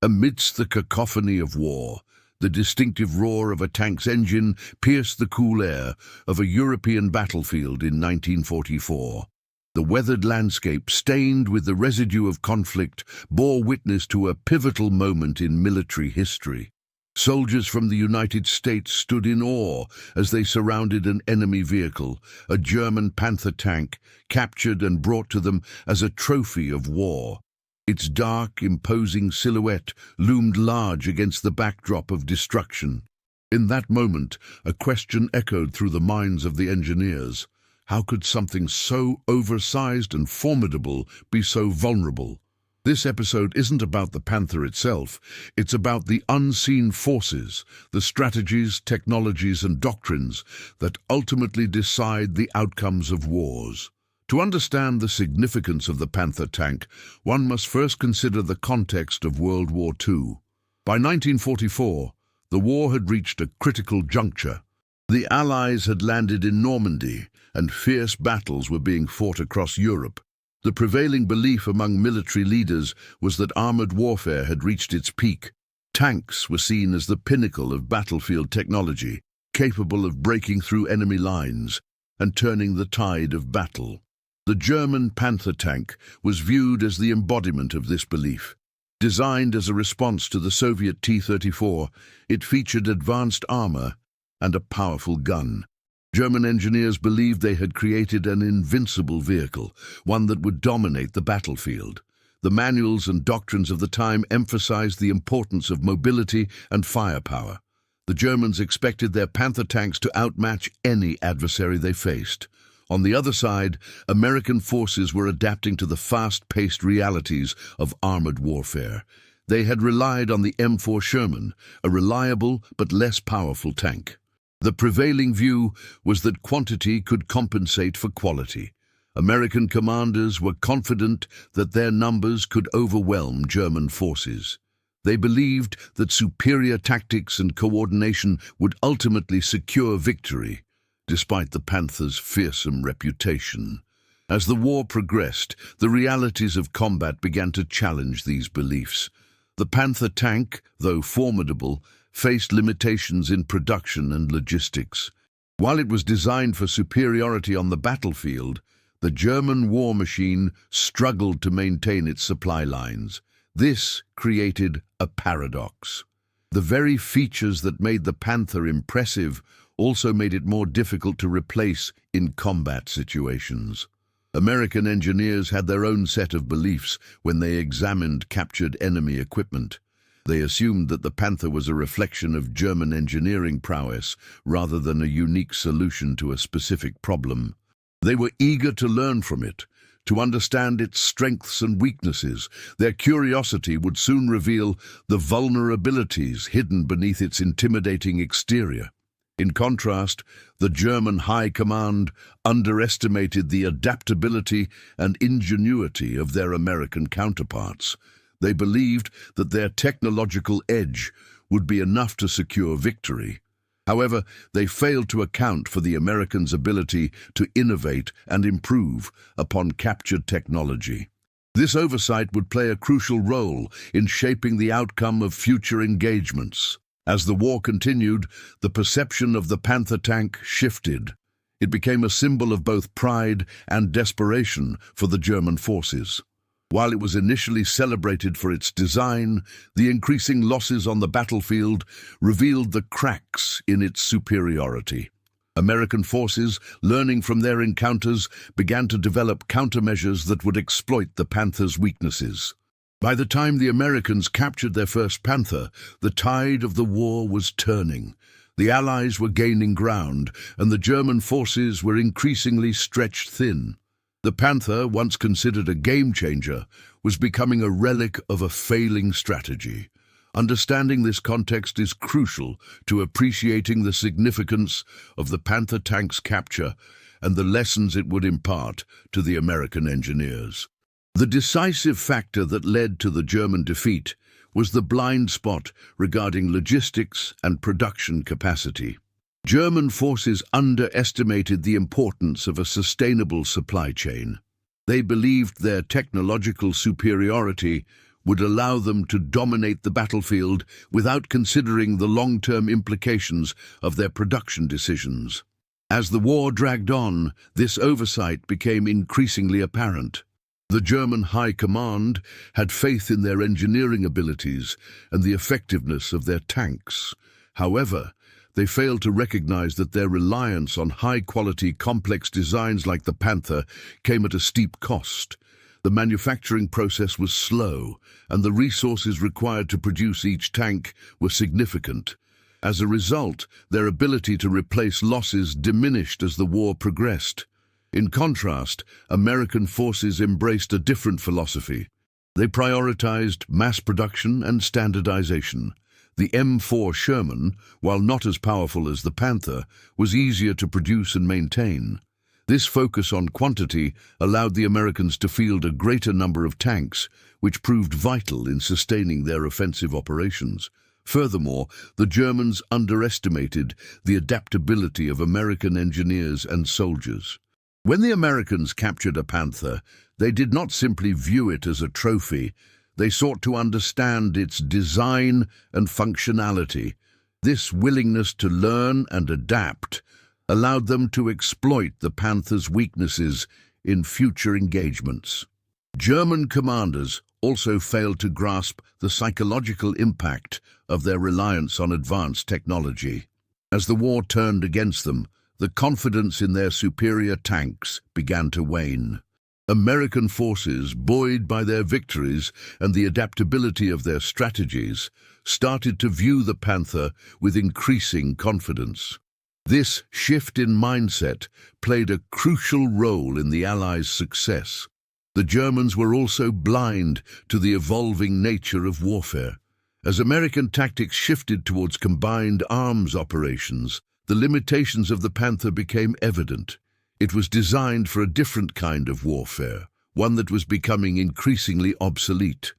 Amidst the cacophony of war, the distinctive roar of a tank's engine pierced the cool air of a European battlefield in 1944. The weathered landscape, stained with the residue of conflict, bore witness to a pivotal moment in military history. Soldiers from the United States stood in awe as they surrounded an enemy vehicle, a German Panther tank, captured and brought to them as a trophy of war. Its dark, imposing silhouette loomed large against the backdrop of destruction. In that moment, a question echoed through the minds of the engineers. How could something so oversized and formidable be so vulnerable? This episode isn't about the Panther itself, it's about the unseen forces, the strategies, technologies, and doctrines that ultimately decide the outcomes of wars. To understand the significance of the Panther tank, one must first consider the context of World War II. By 1944, the war had reached a critical juncture. The Allies had landed in Normandy, and fierce battles were being fought across Europe. The prevailing belief among military leaders was that armored warfare had reached its peak. Tanks were seen as the pinnacle of battlefield technology, capable of breaking through enemy lines and turning the tide of battle. The German Panther tank was viewed as the embodiment of this belief. Designed as a response to the Soviet T-34, it featured advanced armor and a powerful gun. German engineers believed they had created an invincible vehicle, one that would dominate the battlefield. The manuals and doctrines of the time emphasized the importance of mobility and firepower. The Germans expected their Panther tanks to outmatch any adversary they faced. On the other side, American forces were adapting to the fast-paced realities of armored warfare. They had relied on the M4 Sherman, a reliable but less powerful tank. The prevailing view was that quantity could compensate for quality. American commanders were confident that their numbers could overwhelm German forces. They believed that superior tactics and coordination would ultimately secure victory, despite the Panther's fearsome reputation. As the war progressed, the realities of combat began to challenge these beliefs. The Panther tank, though formidable, faced limitations in production and logistics. While it was designed for superiority on the battlefield, the German war machine struggled to maintain its supply lines. This created a paradox. The very features that made the Panther impressive also made it more difficult to replace in combat situations. American engineers had their own set of beliefs when they examined captured enemy equipment. They assumed that the Panther was a reflection of German engineering prowess rather than a unique solution to a specific problem. They were eager to learn from it, to understand its strengths and weaknesses. Their curiosity would soon reveal the vulnerabilities hidden beneath its intimidating exterior. In contrast, the German High Command underestimated the adaptability and ingenuity of their American counterparts. They believed that their technological edge would be enough to secure victory. However, they failed to account for the Americans' ability to innovate and improve upon captured technology. This oversight would play a crucial role in shaping the outcome of future engagements. As the war continued, the perception of the Panther tank shifted. It became a symbol of both pride and desperation for the German forces. While it was initially celebrated for its design, the increasing losses on the battlefield revealed the cracks in its superiority. American forces, learning from their encounters, began to develop countermeasures that would exploit the Panther's weaknesses. By the time the Americans captured their first Panther, the tide of the war was turning. The Allies were gaining ground, and the German forces were increasingly stretched thin. The Panther, once considered a game-changer, was becoming a relic of a failing strategy. Understanding this context is crucial to appreciating the significance of the Panther tank's capture and the lessons it would impart to the American engineers. The decisive factor that led to the German defeat was the blind spot regarding logistics and production capacity. German forces underestimated the importance of a sustainable supply chain. They believed their technological superiority would allow them to dominate the battlefield without considering the long-term implications of their production decisions. As the war dragged on, this oversight became increasingly apparent. The German High Command had faith in their engineering abilities and the effectiveness of their tanks. However, they failed to recognize that their reliance on high-quality, complex designs like the Panther came at a steep cost. The manufacturing process was slow, and the resources required to produce each tank were significant. As a result, their ability to replace losses diminished as the war progressed. In contrast, American forces embraced a different philosophy. They prioritized mass production and standardization. The M4 Sherman, while not as powerful as the Panther, was easier to produce and maintain. This focus on quantity allowed the Americans to field a greater number of tanks, which proved vital in sustaining their offensive operations. Furthermore, the Germans underestimated the adaptability of American engineers and soldiers. When the Americans captured a Panther, they did not simply view it as a trophy. They sought to understand its design and functionality. This willingness to learn and adapt allowed them to exploit the Panther's weaknesses in future engagements. German commanders also failed to grasp the psychological impact of their reliance on advanced technology. As the war turned against them, the confidence in their superior tanks began to wane. American forces, buoyed by their victories and the adaptability of their strategies, started to view the Panther with increasing confidence. This shift in mindset played a crucial role in the Allies' success. The Germans were also blind to the evolving nature of warfare. As American tactics shifted towards combined arms operations, the limitations of the Panther became evident. It was designed for a different kind of warfare, one that was becoming increasingly obsolete.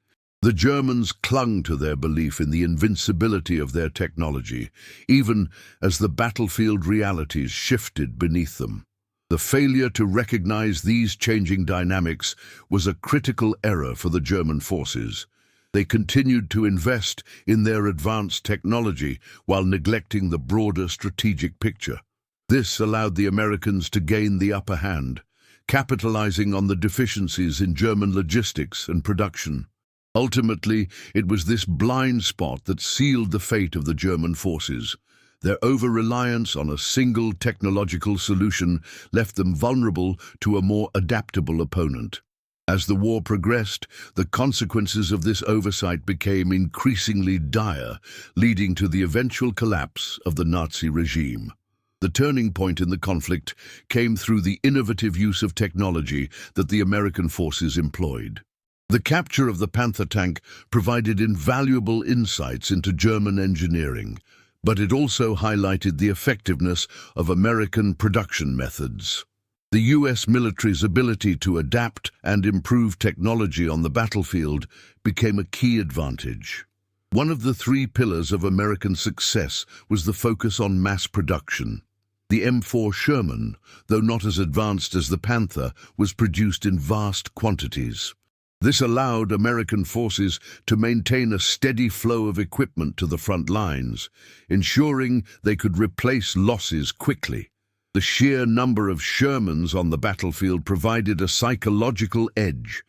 The Germans clung to their belief in the invincibility of their technology, even as the battlefield realities shifted beneath them. The failure to recognize these changing dynamics was a critical error for the German forces. They continued to invest in their advanced technology while neglecting the broader strategic picture. This allowed the Americans to gain the upper hand, capitalizing on the deficiencies in German logistics and production. Ultimately, it was this blind spot that sealed the fate of the German forces. Their over-reliance on a single technological solution left them vulnerable to a more adaptable opponent. As the war progressed, the consequences of this oversight became increasingly dire, leading to the eventual collapse of the Nazi regime. The turning point in the conflict came through the innovative use of technology that the American forces employed. The capture of the Panther tank provided invaluable insights into German engineering, but it also highlighted the effectiveness of American production methods. The U.S. military's ability to adapt and improve technology on the battlefield became a key advantage. One of the three pillars of American success was the focus on mass production. The M4 Sherman, though not as advanced as the Panther, was produced in vast quantities. This allowed American forces to maintain a steady flow of equipment to the front lines, ensuring they could replace losses quickly. The sheer number of Shermans on the battlefield provided a psychological edge,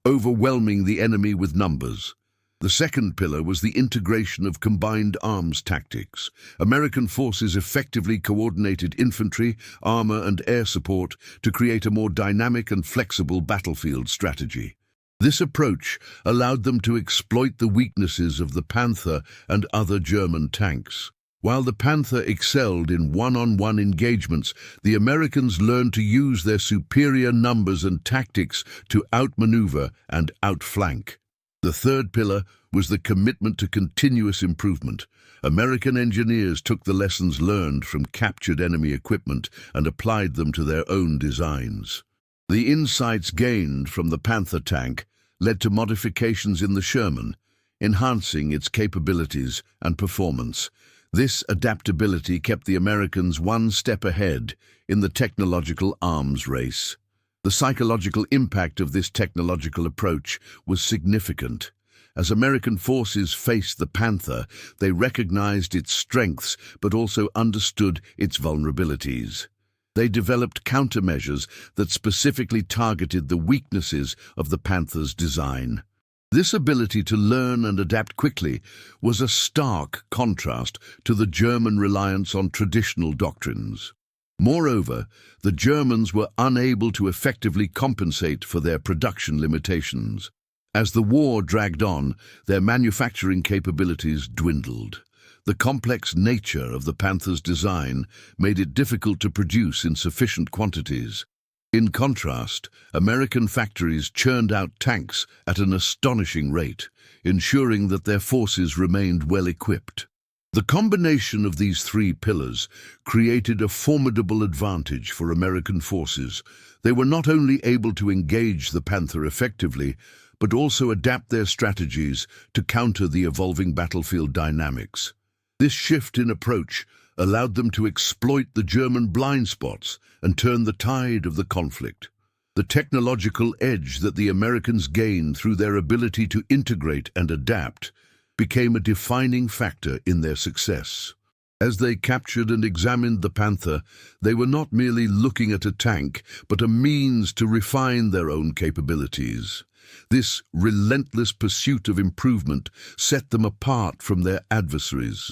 overwhelming the enemy with numbers. The second pillar was the integration of combined arms tactics. American forces effectively coordinated infantry, armor, and air support to create a more dynamic and flexible battlefield strategy. This approach allowed them to exploit the weaknesses of the Panther and other German tanks. While the Panther excelled in one-on-one engagements, the Americans learned to use their superior numbers and tactics to outmaneuver and outflank. The third pillar was the commitment to continuous improvement. American engineers took the lessons learned from captured enemy equipment and applied them to their own designs. The insights gained from the Panther tank led to modifications in the Sherman, enhancing its capabilities and performance. This adaptability kept the Americans one step ahead in the technological arms race. The psychological impact of this technological approach was significant. As American forces faced the Panther, they recognized its strengths but also understood its vulnerabilities. They developed countermeasures that specifically targeted the weaknesses of the Panther's design. This ability to learn and adapt quickly was a stark contrast to the German reliance on traditional doctrines. Moreover, the Germans were unable to effectively compensate for their production limitations. As the war dragged on, their manufacturing capabilities dwindled. The complex nature of the Panther's design made it difficult to produce in sufficient quantities. In contrast, American factories churned out tanks at an astonishing rate, ensuring that their forces remained well equipped. The combination of these three pillars created a formidable advantage for American forces. They were not only able to engage the Panther effectively, but also adapt their strategies to counter the evolving battlefield dynamics. This shift in approach allowed them to exploit the German blind spots and turn the tide of the conflict. The technological edge that the Americans gained through their ability to integrate and adapt became a defining factor in their success. As they captured and examined the Panther, they were not merely looking at a tank, but a means to refine their own capabilities. This relentless pursuit of improvement set them apart from their adversaries.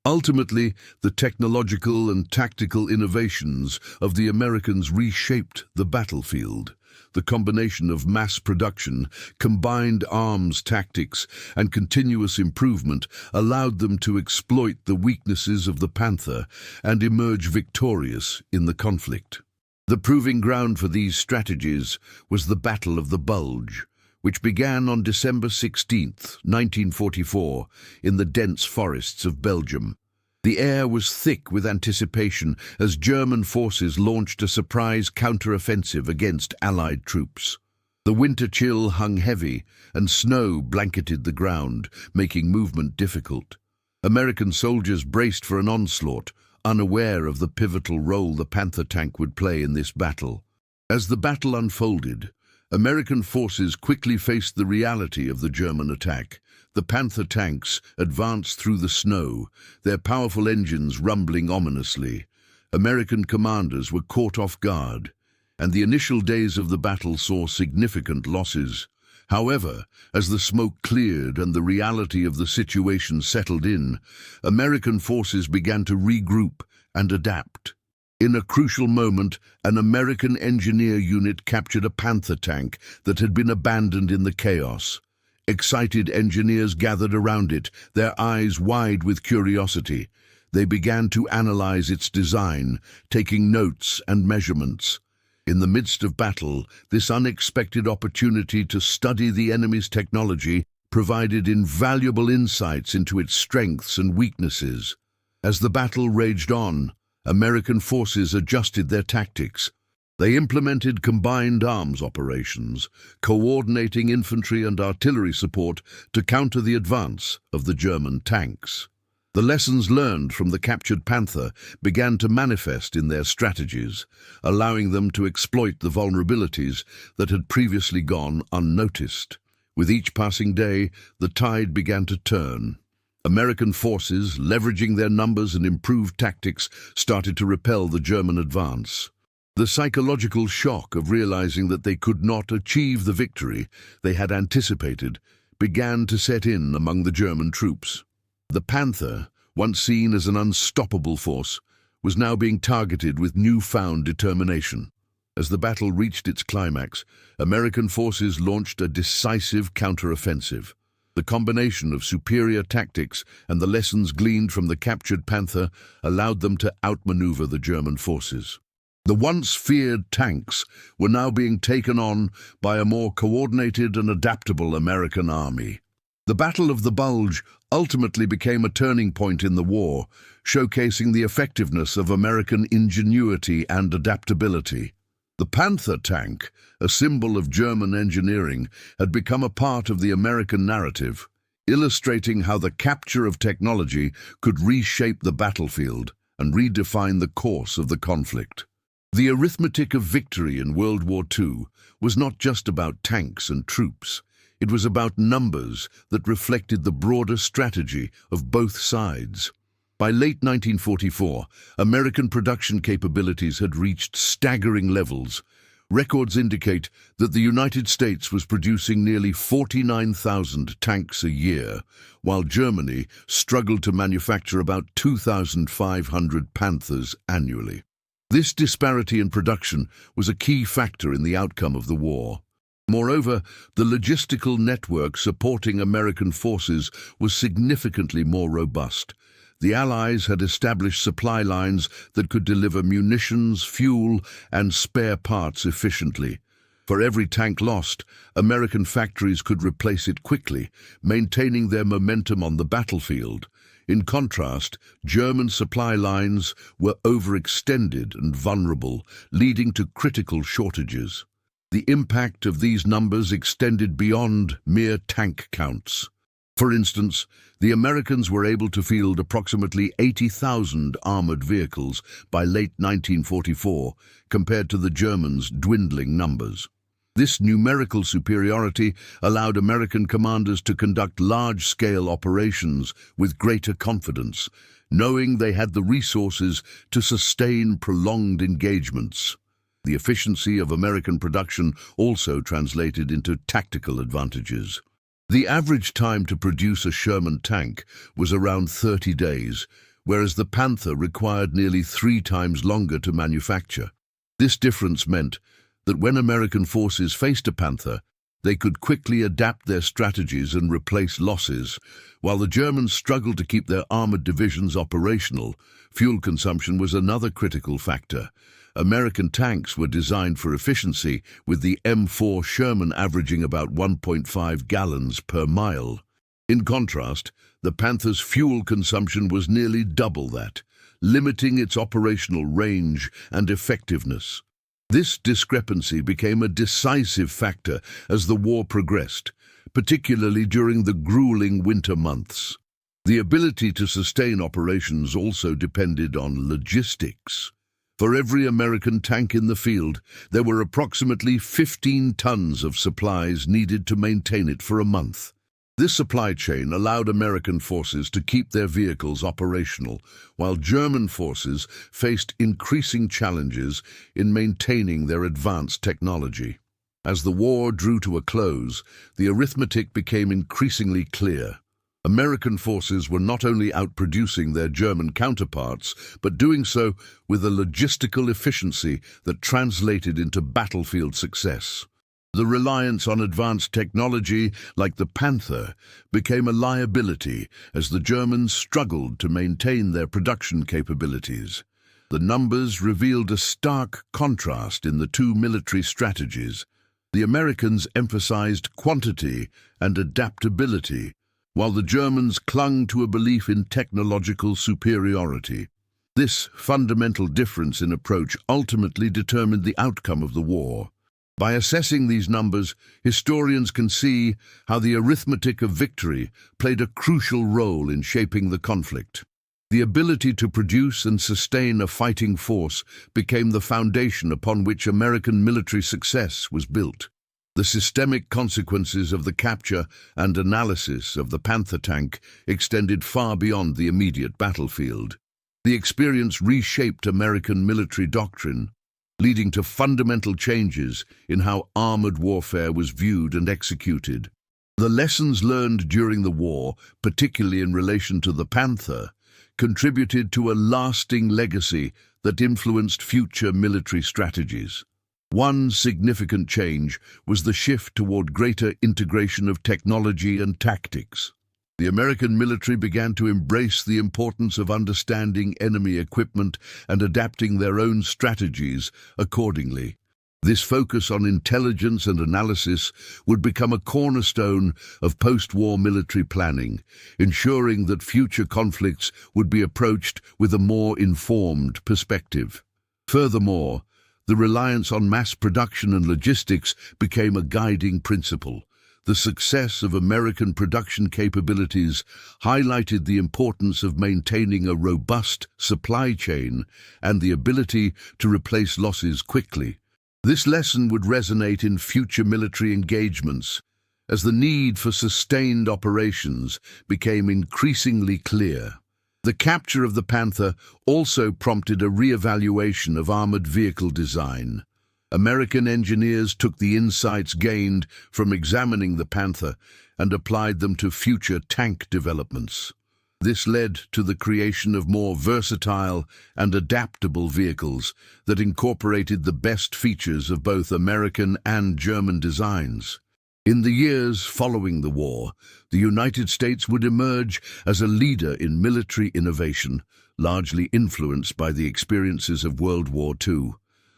Ultimately, the technological and tactical innovations of the Americans reshaped the battlefield. The combination of mass production, combined arms tactics, and continuous improvement allowed them to exploit the weaknesses of the Panther and emerge victorious in the conflict. The proving ground for these strategies was the Battle of the Bulge, which began on December 16, 1944, in the dense forests of Belgium. The air was thick with anticipation as German forces launched a surprise counter-offensive against Allied troops. The winter chill hung heavy, and snow blanketed the ground, making movement difficult. American soldiers braced for an onslaught, unaware of the pivotal role the Panther tank would play in this battle. As the battle unfolded, American forces quickly faced the reality of the German attack. The Panther tanks advanced through the snow, their powerful engines rumbling ominously. American commanders were caught off guard, and the initial days of the battle saw significant losses. However, as the smoke cleared and the reality of the situation settled in, American forces began to regroup and adapt. In a crucial moment, an American engineer unit captured a Panther tank that had been abandoned in the chaos. Excited engineers gathered around it, their eyes wide with curiosity. They began to analyze its design, taking notes and measurements. In the midst of battle, this unexpected opportunity to study the enemy's technology provided invaluable insights into its strengths and weaknesses. As the battle raged on, American forces adjusted their tactics. They implemented combined arms operations, coordinating infantry and artillery support to counter the advance of the German tanks. The lessons learned from the captured Panther began to manifest in their strategies, allowing them to exploit the vulnerabilities that had previously gone unnoticed. With each passing day, the tide began to turn. American forces, leveraging their numbers and improved tactics, started to repel the German advance. The psychological shock of realizing that they could not achieve the victory they had anticipated began to set in among the German troops. The Panther, once seen as an unstoppable force, was now being targeted with newfound determination. As the battle reached its climax, American forces launched a decisive counteroffensive. The combination of superior tactics and the lessons gleaned from the captured Panther allowed them to outmaneuver the German forces. The once feared tanks were now being taken on by a more coordinated and adaptable American army. The Battle of the Bulge ultimately became a turning point in the war, showcasing the effectiveness of American ingenuity and adaptability. The Panther tank, a symbol of German engineering, had become a part of the American narrative, illustrating how the capture of technology could reshape the battlefield and redefine the course of the conflict. The arithmetic of victory in World War II was not just about tanks and troops. It was about numbers that reflected the broader strategy of both sides. By late 1944, American production capabilities had reached staggering levels. Records indicate that the United States was producing nearly 49,000 tanks a year, while Germany struggled to manufacture about 2,500 Panthers annually. This disparity in production was a key factor in the outcome of the war. Moreover, the logistical network supporting American forces was significantly more robust. The Allies had established supply lines that could deliver munitions, fuel, and spare parts efficiently. For every tank lost, American factories could replace it quickly, maintaining their momentum on the battlefield. In contrast, German supply lines were overextended and vulnerable, leading to critical shortages. The impact of these numbers extended beyond mere tank counts. For instance, the Americans were able to field approximately 80,000 armored vehicles by late 1944, compared to the Germans' dwindling numbers. This numerical superiority allowed American commanders to conduct large-scale operations with greater confidence, knowing they had the resources to sustain prolonged engagements. The efficiency of American production also translated into tactical advantages. The average time to produce a Sherman tank was around 30 days, whereas the Panther required nearly 3 times longer to manufacture. This difference meant that when American forces faced a Panther, they could quickly adapt their strategies and replace losses. While the Germans struggled to keep their armored divisions operational, fuel consumption was another critical factor. American tanks were designed for efficiency, with the M4 Sherman averaging about 1.5 gallons per mile. In contrast, the Panther's fuel consumption was nearly double that, limiting its operational range and effectiveness. This discrepancy became a decisive factor as the war progressed, particularly during the grueling winter months. The ability to sustain operations also depended on logistics. For every American tank in the field, there were approximately 15 tons of supplies needed to maintain it for a month. This supply chain allowed American forces to keep their vehicles operational, while German forces faced increasing challenges in maintaining their advanced technology. As the war drew to a close, the arithmetic became increasingly clear. American forces were not only outproducing their German counterparts, but doing so with a logistical efficiency that translated into battlefield success. The reliance on advanced technology, like the Panther, became a liability as the Germans struggled to maintain their production capabilities. The numbers revealed a stark contrast in the two military strategies. The Americans emphasized quantity and adaptability, while the Germans clung to a belief in technological superiority. This fundamental difference in approach ultimately determined the outcome of the war. By assessing these numbers, historians can see how the arithmetic of victory played a crucial role in shaping the conflict. The ability to produce and sustain a fighting force became the foundation upon which American military success was built. The systemic consequences of the capture and analysis of the Panther tank extended far beyond the immediate battlefield. The experience reshaped American military doctrine, leading to fundamental changes in how armored warfare was viewed and executed. The lessons learned during the war, particularly in relation to the Panther, contributed to a lasting legacy that influenced future military strategies. One significant change was the shift toward greater integration of technology and tactics. The American military began to embrace the importance of understanding enemy equipment and adapting their own strategies accordingly. This focus on intelligence and analysis would become a cornerstone of post-war military planning, ensuring that future conflicts would be approached with a more informed perspective. Furthermore, the reliance on mass production and logistics became a guiding principle. The success of American production capabilities highlighted the importance of maintaining a robust supply chain and the ability to replace losses quickly. This lesson would resonate in future military engagements, as the need for sustained operations became increasingly clear. The capture of the Panther also prompted a re-evaluation of armored vehicle design. American engineers took the insights gained from examining the Panther and applied them to future tank developments. This led to the creation of more versatile and adaptable vehicles that incorporated the best features of both American and German designs. In the years following the war, the United States would emerge as a leader in military innovation, largely influenced by the experiences of World War II.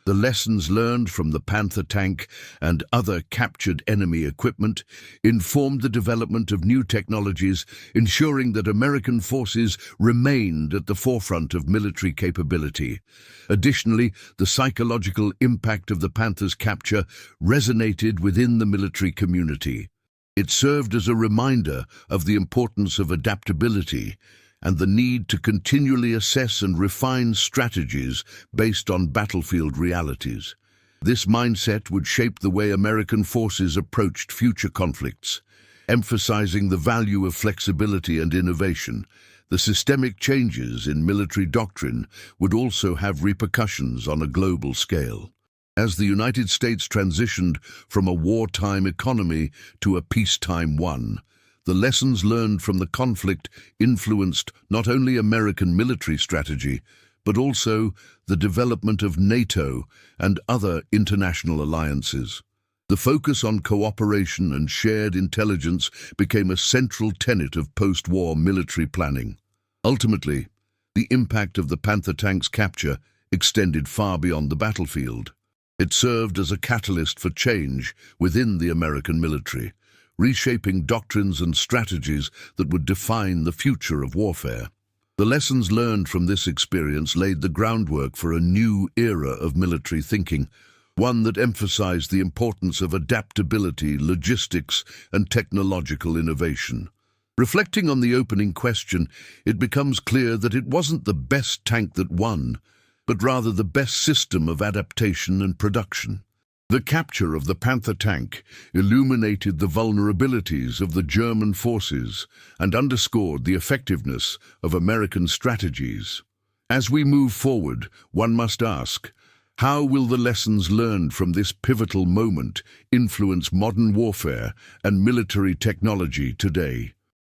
The lessons learned from the Panther tank and other captured enemy equipment informed the development of new technologies, ensuring that American forces remained at the forefront of military capability. Additionally, the psychological impact of the Panther's capture resonated within the military community. It served as a reminder of the importance of adaptability and the need to continually assess and refine strategies based on battlefield realities. This mindset would shape the way American forces approached future conflicts, emphasizing the value of flexibility and innovation. The systemic changes in military doctrine would also have repercussions on a global scale. As the United States transitioned from a wartime economy to a peacetime one, the lessons learned from the conflict influenced not only American military strategy, but also the development of NATO and other international alliances. The focus on cooperation and shared intelligence became a central tenet of post-war military planning. Ultimately, the impact of the Panther tank's capture extended far beyond the battlefield. It served as a catalyst for change within the American military, reshaping doctrines and strategies that would define the future of warfare. The lessons learned from this experience laid the groundwork for a new era of military thinking, one that emphasized the importance of adaptability, logistics, and technological innovation. Reflecting on the opening question, it becomes clear that it wasn't the best tank that won, but rather the best system of adaptation and production. The capture of the Panther tank illuminated the vulnerabilities of the German forces and underscored the effectiveness of American strategies. As we move forward, one must ask, how will the lessons learned from this pivotal moment influence modern warfare and military technology today?